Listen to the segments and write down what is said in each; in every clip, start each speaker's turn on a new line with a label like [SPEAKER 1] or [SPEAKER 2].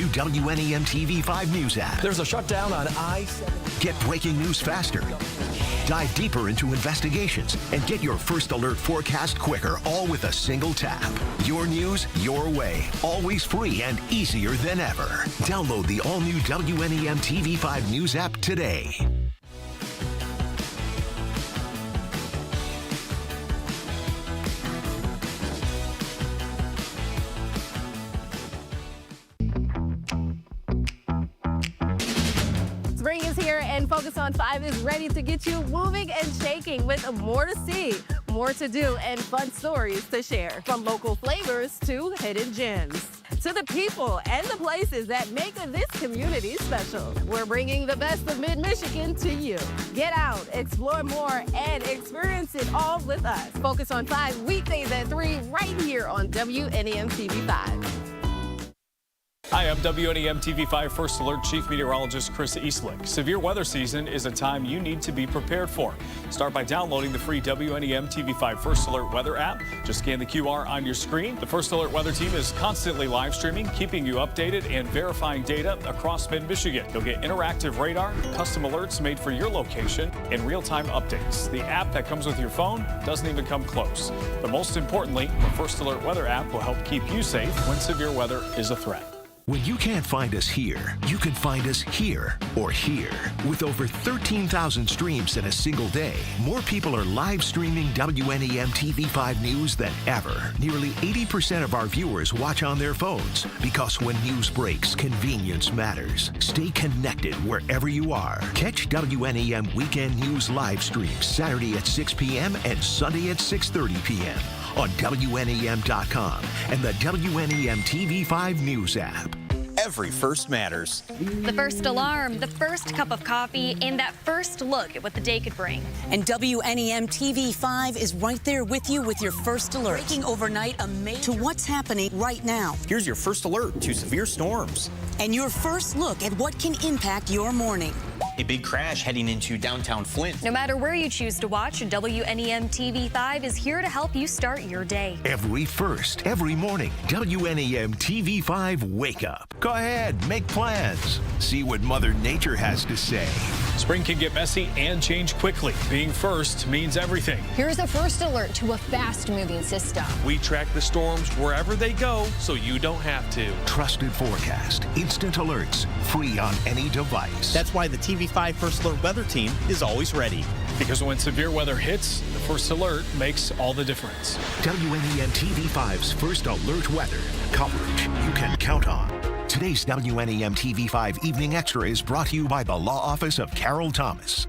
[SPEAKER 1] WNEM TV5 News app.
[SPEAKER 2] There's a shutdown on I-70.
[SPEAKER 1] Get breaking news faster. Dive deeper into investigations and get your first alert forecast quicker, all with a single tap. Your news, your way. Always free and easier than ever. Download the all-new WNEM TV5 News app today.
[SPEAKER 3] Spring is here and Focus on 5 is ready to get you moving and shaking with more to see, more to do, and fun stories to share. From local flavors to hidden gems, to the people and the places that make this community special. We're bringing the best of Mid-Michigan to you. Get out, explore more, and experience it all with us. Focus on 5 weekdays at 3 right here on WNEM TV5.
[SPEAKER 4] Hi, I'm WNEM TV5 First Alert Chief Meteorologist Chris Eastlick. Severe weather season is a time you need to be prepared for. Start by downloading the free WNEM TV5 First Alert Weather app. Just scan the QR on your screen. The First Alert Weather team is constantly live streaming, keeping you updated and verifying data across mid-Michigan. You'll get interactive radar, custom alerts made for your location, and real-time updates. The app that comes with your phone doesn't even come close. But most importantly, the First Alert Weather app will help keep you safe when severe weather is a threat.
[SPEAKER 1] When you can't find us here, you can find us here or here. With over 13,000 streams in a single day, more people are live streaming WNEM TV5 News than ever. Nearly 80% of our viewers watch on their phones because when news breaks, convenience matters. Stay connected wherever you are. Catch WNEM Weekend News live streams Saturday at 6 p.m. and Sunday at 6:30 p.m. on WNEM.com and the WNEM TV5 News app.
[SPEAKER 5] Every first matters.
[SPEAKER 6] The first alarm, the first cup of coffee, and that first look at what the day could bring.
[SPEAKER 7] And WNEM TV5 is right there with you with your first alert. Breaking overnight to what's happening right now.
[SPEAKER 5] Here's your first alert to severe storms.
[SPEAKER 7] And your first look at what can impact your morning.
[SPEAKER 5] A big crash heading into downtown Flint.
[SPEAKER 6] No matter where you choose to watch, WNEM TV5 is here to help you start your day.
[SPEAKER 1] Every first, every morning, WNEM TV5 Wake Up. Go ahead, make plans. See what Mother Nature has to say.
[SPEAKER 4] Spring can get messy and change quickly. Being first means everything.
[SPEAKER 8] Here's a first alert to a fast-moving system.
[SPEAKER 9] We track the storms wherever they go, so you don't have to.
[SPEAKER 1] Trusted forecast, instant alerts, free on any device.
[SPEAKER 5] That's why the TV5 First Alert Weather team is always ready.
[SPEAKER 4] Because when severe weather hits, the first alert makes all the difference.
[SPEAKER 1] WNEM TV5's First Alert Weather. Coverage you can count on. Today's WNEM TV5 Evening Extra is brought to you by the Law Office of Carol Thomas.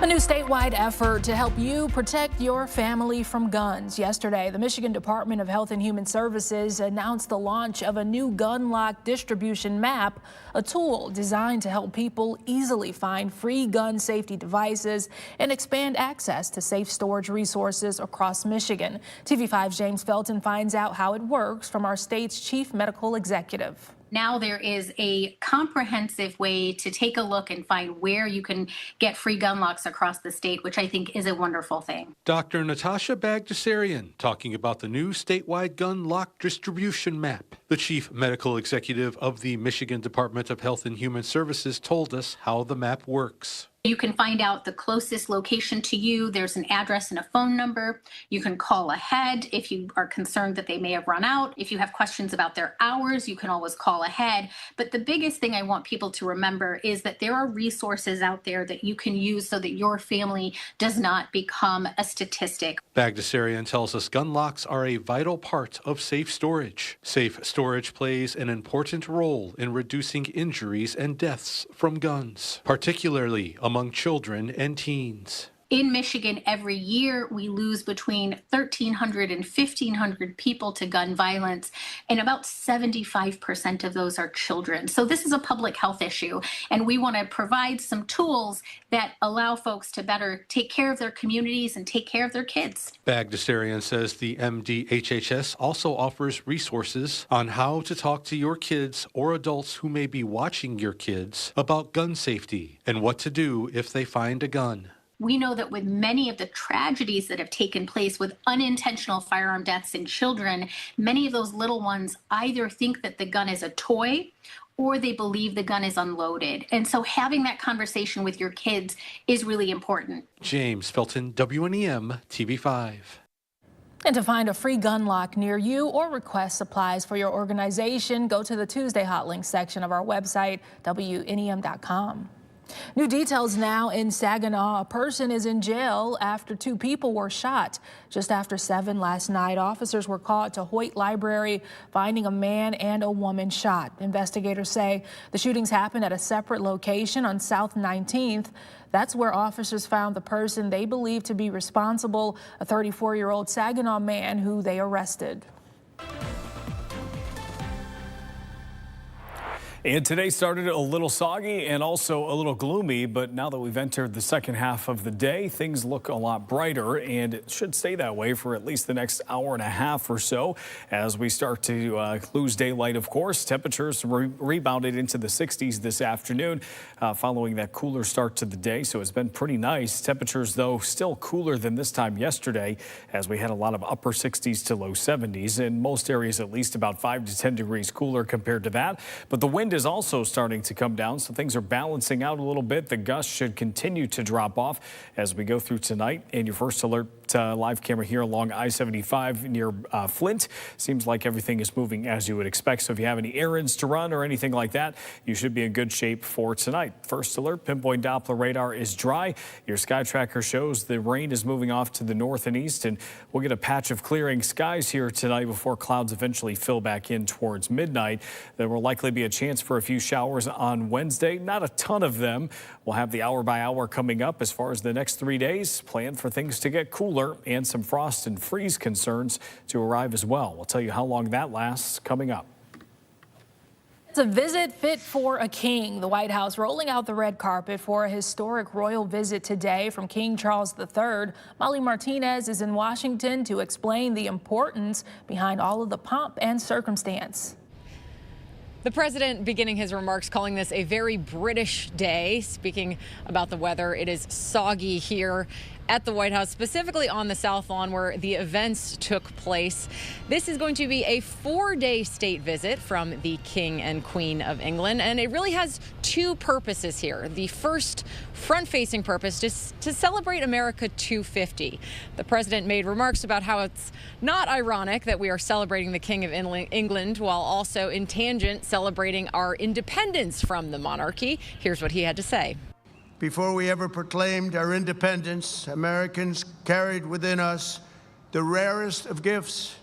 [SPEAKER 10] A new statewide effort to help you protect your family from guns. Yesterday, the Michigan Department of Health and Human Services announced the launch of a new gun lock distribution map, a tool designed to help people easily find free gun safety devices and expand access to safe storage resources across Michigan. TV5's James Felton finds out how it works from our state's chief medical executive.
[SPEAKER 11] Now there is a comprehensive way to take a look and find where you can get free gun locks across the state, which I think is a wonderful thing.
[SPEAKER 9] Dr. Natasha Bagdasarian talking about the new statewide gun lock distribution map. The chief medical executive of the Michigan Department of Health and Human Services told us how the map works.
[SPEAKER 11] You can find out the closest location to you. There's an address and a phone number. You can call ahead if you are concerned that they may have run out. If you have questions about their hours, you can always call ahead. But the biggest thing I want people to remember is that there are resources out there that you can use so that your family does not become a statistic.
[SPEAKER 9] Bagdasarian tells us gun locks are a vital part of safe storage. Safe storage plays an important role in reducing injuries and deaths from guns, particularly among children and teens.
[SPEAKER 11] In Michigan, every year we lose between 1,300 and 1,500 people to gun violence, and about 75% of those are children. So this is a public health issue, and we want to provide some tools that allow folks to better take care of their communities and take care of their kids.
[SPEAKER 9] Bagdasarian says the MDHHS also offers resources on how to talk to your kids or adults who may be watching your kids about gun safety and what to do if they find a gun.
[SPEAKER 11] We know that with many of the tragedies that have taken place with unintentional firearm deaths in children, many of those little ones either think that the gun is a toy or they believe the gun is unloaded. And so having that conversation with your kids is really important.
[SPEAKER 9] James Felton, WNEM TV5.
[SPEAKER 10] And to find a free gun lock near you or request supplies for your organization, go to the Tuesday Hot Links section of our website, WNEM.com. New details now in Saginaw. A person is in jail after 2 people were shot. Just after 7 last night, officers were called to Hoyt Library, finding a man and a woman shot. Investigators say the shootings happened at a separate location on South 19th. That's where officers found the person they believe to be responsible, a 34-year-old Saginaw man who they arrested.
[SPEAKER 4] And today started a little soggy and also a little gloomy, but now that we've entered the second half of the day, things look a lot brighter, and it should stay that way for at least the next hour and a half or so as we start to lose daylight, of course. Temperatures rebounded into the 60s this afternoon following that cooler start to the day, so it's been pretty nice. Temperatures, though, still cooler than this time yesterday as we had a lot of upper 60s to low 70s. In most areas, at least about 5 to 10 degrees cooler compared to that, but the wind is also starting to come down, so things are balancing out a little bit. The gusts should continue to drop off as we go through tonight. And your first alert live camera here along I-75 near Flint. Seems like everything is moving as you would expect. So if you have any errands to run or anything like that, you should be in good shape for tonight. First alert, pinpoint Doppler radar is dry. Your sky tracker shows the rain is moving off to the north and east, and we'll get a patch of clearing skies here tonight before clouds eventually fill back in towards midnight. There will likely be a chance for a few showers on Wednesday. Not a ton of them. We'll have the hour by hour coming up as far as the next 3 days. Plan for things to get cooler and some frost and freeze concerns to arrive as well. We'll tell you how long that lasts coming up.
[SPEAKER 10] It's a visit fit for a king. The White House rolling out the red carpet for a historic royal visit today from King Charles III. Molly Martinez is in Washington to explain the importance behind all of the pomp and circumstance.
[SPEAKER 12] The president beginning his remarks calling this a very British day. Speaking about the weather, it is soggy here at the White House, specifically on the South Lawn where the events took place. This is going to be a 4-day state visit from the King and Queen of England, and it really has 2 purposes here. The first front-facing purpose is to celebrate America 250. The president made remarks about how it's not ironic that we are celebrating the King of England while also in tangent celebrating our independence from the monarchy. Here's what he had to say.
[SPEAKER 13] Before we ever proclaimed our independence, Americans carried within us the rarest of gifts,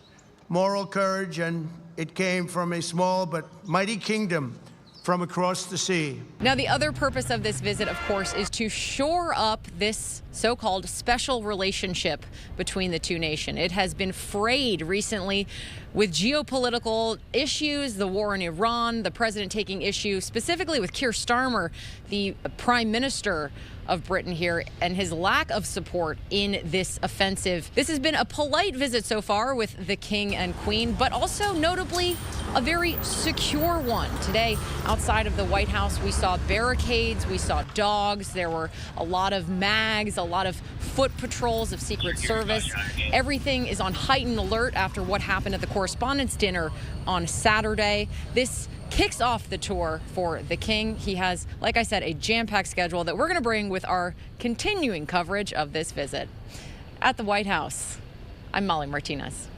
[SPEAKER 13] moral courage, and it came from a small but mighty kingdom from across the sea.
[SPEAKER 12] Now, the other purpose of this visit, of course, is to shore up this so-called special relationship between the two nations. It has been frayed recently with geopolitical issues, the war in Iran, the president taking issue specifically with Keir Starmer, the prime minister of Britain here, and his lack of support in this offensive. This has been a polite visit so far with the King and Queen, but also notably a very secure one. Today, outside of the White House, we saw barricades, we saw dogs, there were a lot of mags, a lot of foot patrols of Secret Service. Everything is on heightened alert after what happened at the Correspondents' Dinner on Saturday. This kicks off the tour for the King. He has, like I said, a jam-packed schedule that we're going to bring with our continuing coverage of this visit. At the White House, I'm Molly Martinez.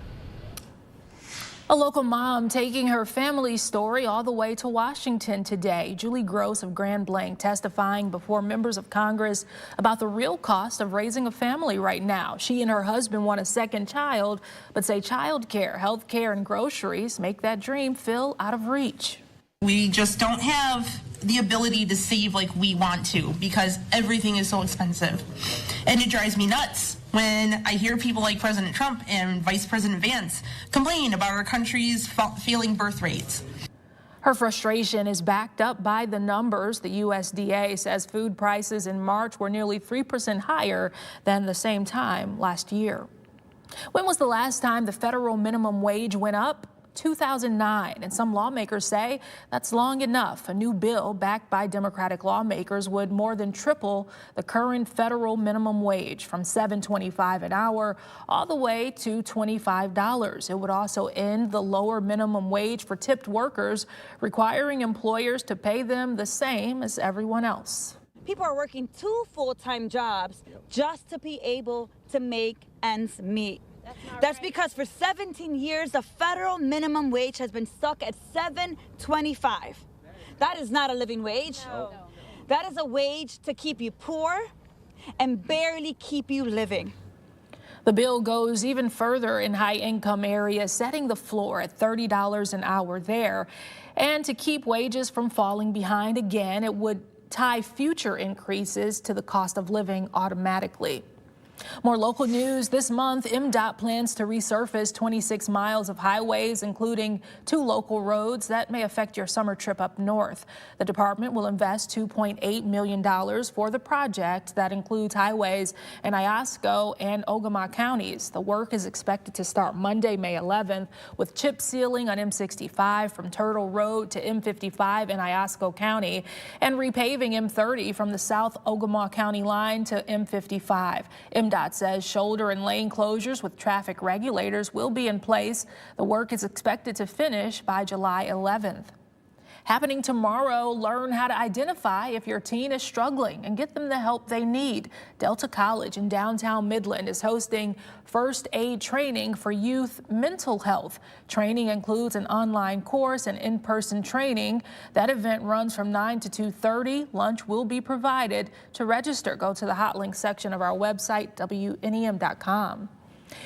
[SPEAKER 10] A local mom taking her family's story all the way to Washington today. Julie Gross of Grand Blanc testifying before members of Congress about the real cost of raising a family right now. She and her husband want a second child, but say child care, health care, and groceries make that dream feel out of reach.
[SPEAKER 14] We just don't have the ability to save like we want to because everything is so expensive. And it drives me nuts when I hear people like President Trump and Vice President Vance complain about our country's failing birth rates.
[SPEAKER 10] Her frustration is backed up by the numbers. The USDA says food prices in March were nearly 3% higher than the same time last year. When was the last time the federal minimum wage went up? 2009, and some lawmakers say that's long enough. A new bill backed by Democratic lawmakers would more than triple the current federal minimum wage from $7.25 an hour all the way to $25. It would also end the lower minimum wage for tipped workers, requiring employers to pay them the same as everyone else.
[SPEAKER 15] People are working 2 full-time jobs just to be able to make ends meet. That's because for 17 years, the federal minimum wage has been stuck at $7.25. That is not a living wage. No. That is a wage to keep you poor and barely keep you living.
[SPEAKER 10] The bill goes even further in high-income areas, setting the floor at $30 an hour there. And to keep wages from falling behind again, it would tie future increases to the cost of living automatically. More local news this month. MDOT plans to resurface 26 miles of highways, including 2 local roads that may affect your summer trip up north. The department will invest $2.8 million for the project that includes highways in Iosco and Ogama counties. The work is expected to start Monday, May 11th, with chip sealing on M65 from Turtle Road to M55 in Iosco County and repaving M30 from the South Ogama County line to M55. MDOT says shoulder and lane closures with traffic regulators will be in place. The work is expected to finish by July 11th. Happening tomorrow, learn how to identify if your teen is struggling and get them the help they need. Delta College in downtown Midland is hosting first aid training for youth mental health. Training includes an online course and in-person training. That event runs from 9 to 2:30. Lunch will be provided. To register, go to the hot link section of our website, WNEM.com.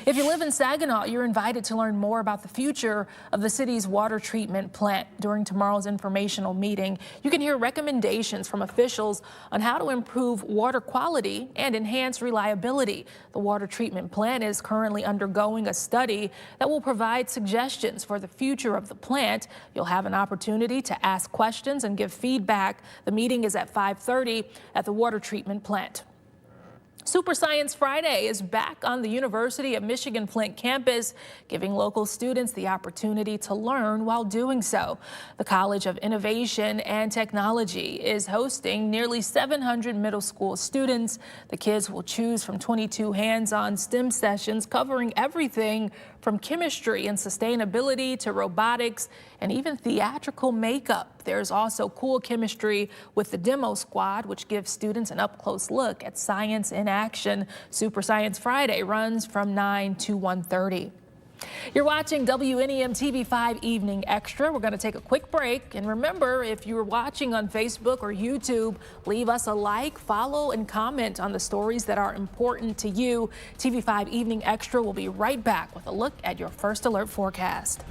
[SPEAKER 10] If you live in Saginaw, you're invited to learn more about the future of the city's water treatment plant. During tomorrow's informational meeting, you can hear recommendations from officials on how to improve water quality and enhance reliability. The water treatment plant is currently undergoing a study that will provide suggestions for the future of the plant. You'll have an opportunity to ask questions and give feedback. The meeting is at 5:30 at the water treatment plant. Super Science Friday is back on the University of Michigan Flint campus, giving local students the opportunity to learn while doing so. The College of Innovation and Technology is hosting nearly 700 middle school students. The kids will choose from 22 hands-on STEM sessions covering everything from chemistry and sustainability to robotics and even theatrical makeup. There's also cool chemistry with the demo squad, which gives students an up-close look at science in action. Super Science Friday runs from 9 to 1:30. You're watching WNEM TV5 Evening Extra. We're going to take a quick break. And remember, if you're watching on Facebook or YouTube, leave us a like, follow, and comment on the stories that are important to you. TV5 Evening Extra will be right back with a look at your First Alert forecast.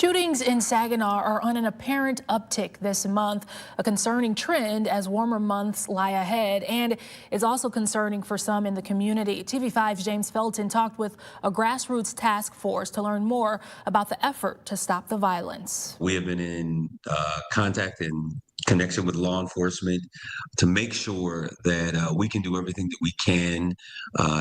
[SPEAKER 10] Shootings in Saginaw are on an apparent uptick this month, a concerning trend as warmer months lie ahead, and it's also concerning for some in the community. TV5's James Felton talked with a grassroots task force to learn more about the effort to stop the violence.
[SPEAKER 16] We have been in contact and connection with law enforcement to make sure that we can do everything that we can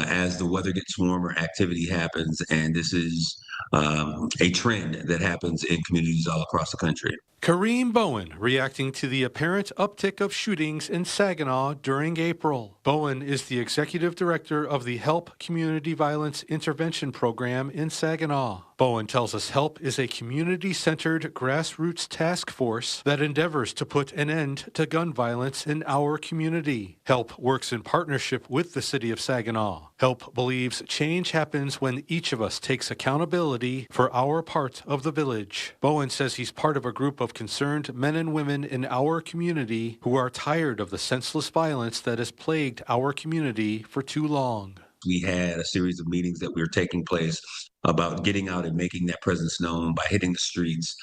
[SPEAKER 16] as the weather gets warmer, activity happens, and this is a trend that happens in communities all across the country.
[SPEAKER 9] Kareem Bowen reacting to the apparent uptick of shootings in Saginaw during April. Bowen is the executive director of the HELP Community Violence Intervention Program in Saginaw. Bowen tells us HELP is a community-centered grassroots task force that endeavors to put an end to gun violence in our community. HELP works in partnership with the city of Saginaw. HELP believes change happens when each of us takes accountability for our part of the village. Bowen says he's part of a group of concerned men and women in our community who are tired of the senseless violence that has plagued our community for too long.
[SPEAKER 16] We had a series of meetings that were taking place about getting out and making that presence known by hitting the streets,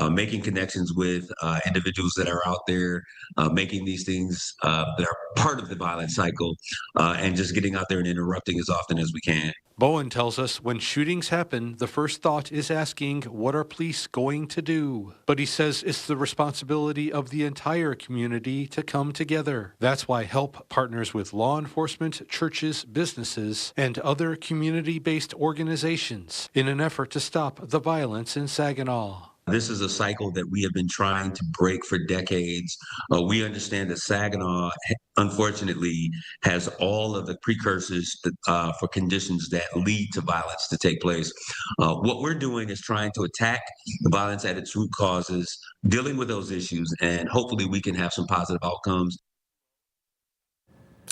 [SPEAKER 16] making connections with individuals that are out there, making these things that are part of the violent cycle, and just getting out there and interrupting as often as we can.
[SPEAKER 9] Bowen tells us when shootings happen, the first thought is asking, what are police going to do? But he says it's the responsibility of the entire community to come together. That's why HELP partners with law enforcement, churches, businesses, and other community-based organizations in an effort to stop the violence in Saginaw.
[SPEAKER 16] This is a cycle that we have been trying to break for decades. We understand that Saginaw, unfortunately, has all of the precursors for conditions that lead to violence to take place. What we're doing is trying to attack the violence at its root causes, dealing with those issues, and hopefully we can have some positive outcomes.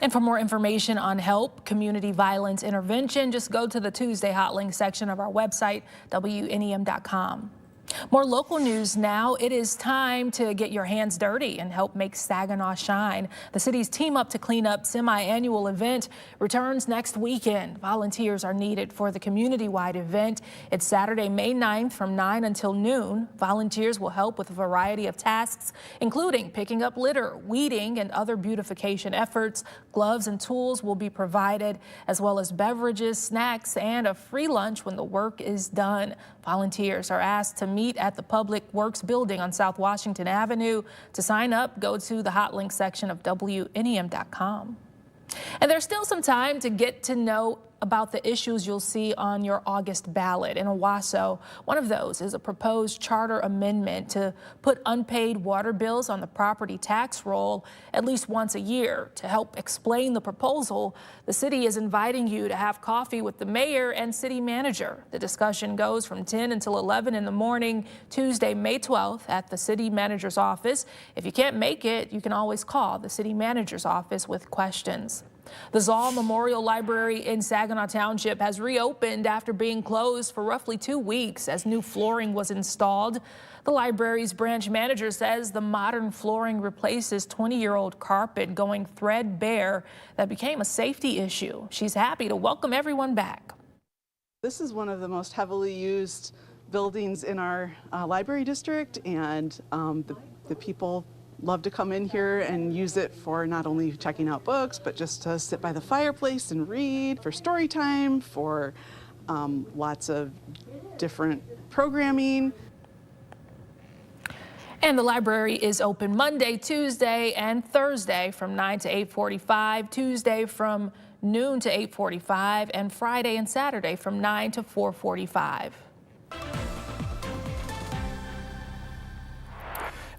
[SPEAKER 10] And for more information on HELP Community Violence Intervention, just go to the Tuesday Hotlink section of our website, WNEM.com. More local news now. It is time to get your hands dirty and help make Saginaw shine. The city's Team Up to Clean Up semi-annual event returns next weekend. Volunteers are needed for the community-wide event. It's Saturday, May 9th from 9 until noon. Volunteers will help with a variety of tasks, including picking up litter, weeding, and other beautification efforts. Gloves and tools will be provided, as well as beverages, snacks, and a free lunch when the work is done. Volunteers are asked to meet at the Public Works Building on South Washington Avenue. To sign up, go to the Hotlink section of WNEM.com. And there's still some time to get to know about the issues you'll see on your August ballot. In Owasso, one of those is a proposed charter amendment to put unpaid water bills on the property tax roll at least once a year. To help explain the proposal, the city is inviting you to have coffee with the mayor and city manager. The discussion goes from 10 until 11 in the morning, Tuesday, May 12th at the city manager's office. If you can't make it, you can always call the city manager's office with questions. The Zoll Memorial Library in Saginaw Township has reopened after being closed for roughly 2 weeks as new flooring was installed. The library's branch manager says the modern flooring replaces 20-year-old carpet going threadbare that became a safety issue. She's happy to welcome everyone back.
[SPEAKER 17] This is one of the most heavily used buildings in our library district, and the people love to come in here and use it for not only checking out books, but just to sit by the fireplace and read, for story time, for lots of different programming.
[SPEAKER 10] And the library is open Monday, Tuesday, and Thursday from 9 to 8:45, Tuesday from noon to 8:45, and Friday and Saturday from 9 to 4:45.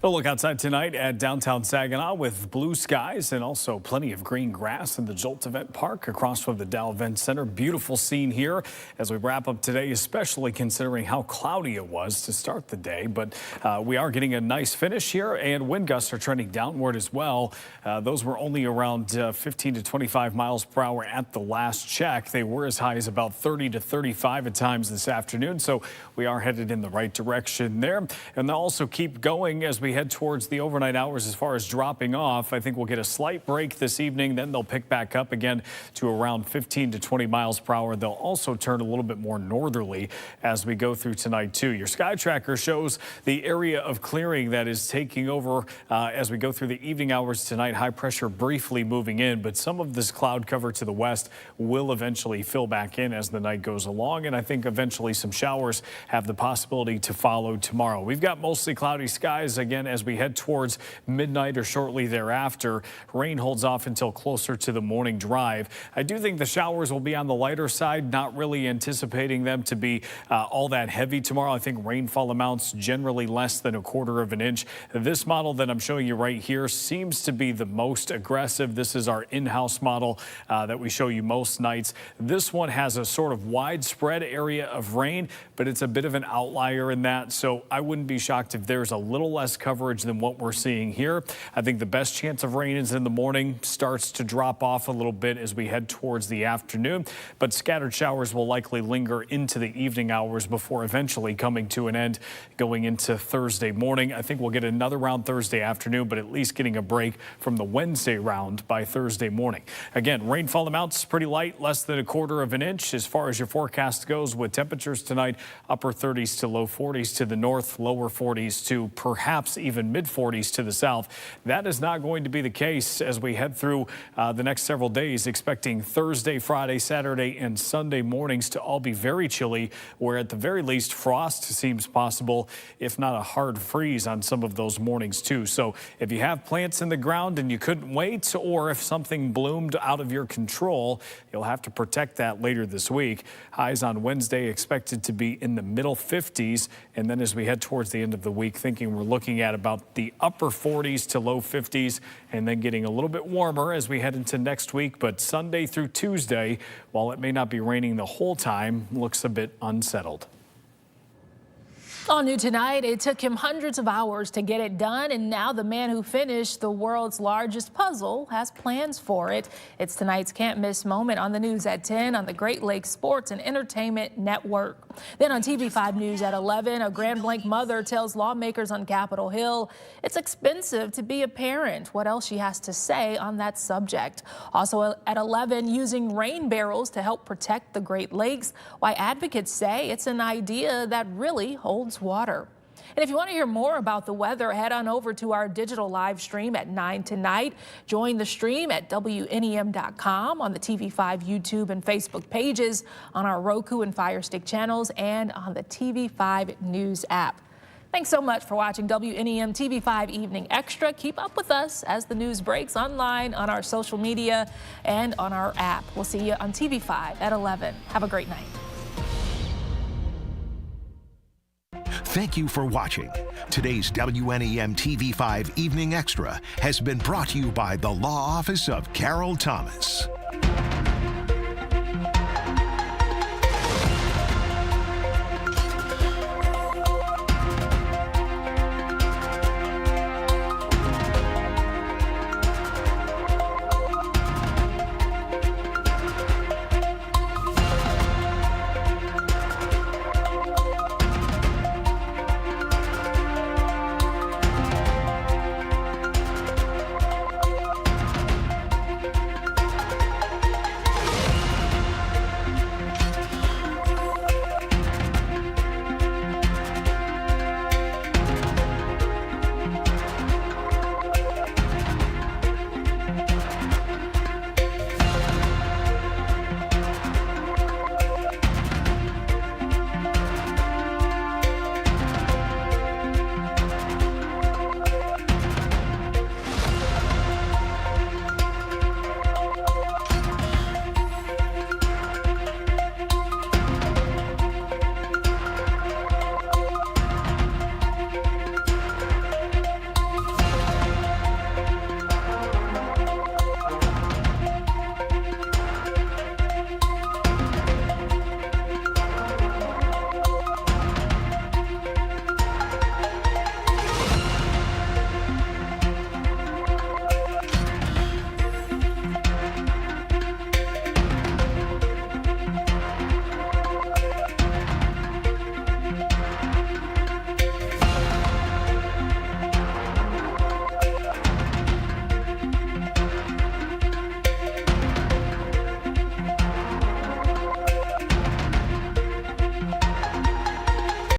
[SPEAKER 4] A look outside tonight at downtown Saginaw with blue skies and also plenty of green grass in the Jolt Event Park across from the Dow Event Center. Beautiful scene here as we wrap up today, especially considering how cloudy it was to start the day. But we are getting a nice finish here, and wind gusts are trending downward as well. Those were only around 15 to 25 miles per hour at the last check. They were as high as about 30 to 35 at times this afternoon. So we are headed in the right direction there. And they'll also keep going as we we head towards the overnight hours as far as dropping off. I think we'll get a slight break this evening. Then they'll pick back up again to around 15 to 20 miles per hour. They'll also turn a little bit more northerly as we go through tonight, too. Your sky tracker shows the area of clearing that is taking over as we go through the evening hours tonight. High pressure briefly moving in, but some of this cloud cover to the west will eventually fill back in as the night goes along. And I think eventually some showers have the possibility to follow tomorrow. We've got mostly cloudy skies again as we head towards midnight or shortly thereafter. Rain holds off until closer to the morning drive. I do think the showers will be on the lighter side, not really anticipating them to be all that heavy tomorrow. I think rainfall amounts generally less than 1/4 of an inch. This model that I'm showing you right here seems to be the most aggressive. This is our in-house model that we show you most nights. This one has a sort of widespread area of rain, but it's a bit of an outlier in that. So I wouldn't be shocked if there's a little less coverage than what we're seeing here. I think the best chance of rain is in the morning, starts to drop off a little bit as we head towards the afternoon, but scattered showers will likely linger into the evening hours before eventually coming to an end going into Thursday morning. I think we'll get another round Thursday afternoon, but at least getting a break from the Wednesday round by Thursday morning. Again, rainfall amounts pretty light, less than 1/4 of an inch as far as your forecast goes, with temperatures tonight upper 30s to low 40s to the north, lower 40s to perhaps even mid 40s to the south. That is not going to be the case as we head through the next several days, expecting Thursday, Friday, Saturday, and Sunday mornings to all be very chilly, where at the very least frost seems possible, if not a hard freeze on some of those mornings too. So if you have plants in the ground and you couldn't wait, or if something bloomed out of your control, you'll have to protect that later this week. Highs on Wednesday expected to be in the middle 50s, and then as we head towards the end of the week, thinking we're looking at about the upper 40s to low 50s, and then getting a little bit warmer as we head into next week. But Sunday through Tuesday, while it may not be raining the whole time, looks a bit unsettled.
[SPEAKER 10] All new tonight, it took him hundreds of hours to get it done, and now the man who finished the world's largest puzzle has plans for it. It's tonight's can't miss moment on the news at 10 on the Great Lakes Sports and Entertainment Network. Then on TV5 News at 11, a Grand Blanc mother tells lawmakers on Capitol Hill it's expensive to be a parent. What else she has to say on that subject. Also at 11, using rain barrels to help protect the Great Lakes, why advocates say it's an idea that really holds water. And if you want to hear more about the weather, head on over to our digital live stream at 9 tonight. Join the stream at WNEM.com, on the TV5 YouTube and Facebook pages, on our Roku and Fire Stick channels, and on the TV5 News app. Thanks so much for watching WNEM TV5 Evening Extra. Keep up with us as the news breaks online, on our social media, and on our app. We'll see you on TV5 at 11. Have a great night.
[SPEAKER 1] Thank you for watching. Today's WNEM TV5 Evening Extra has been brought to you by the Law Office of Carol Thomas.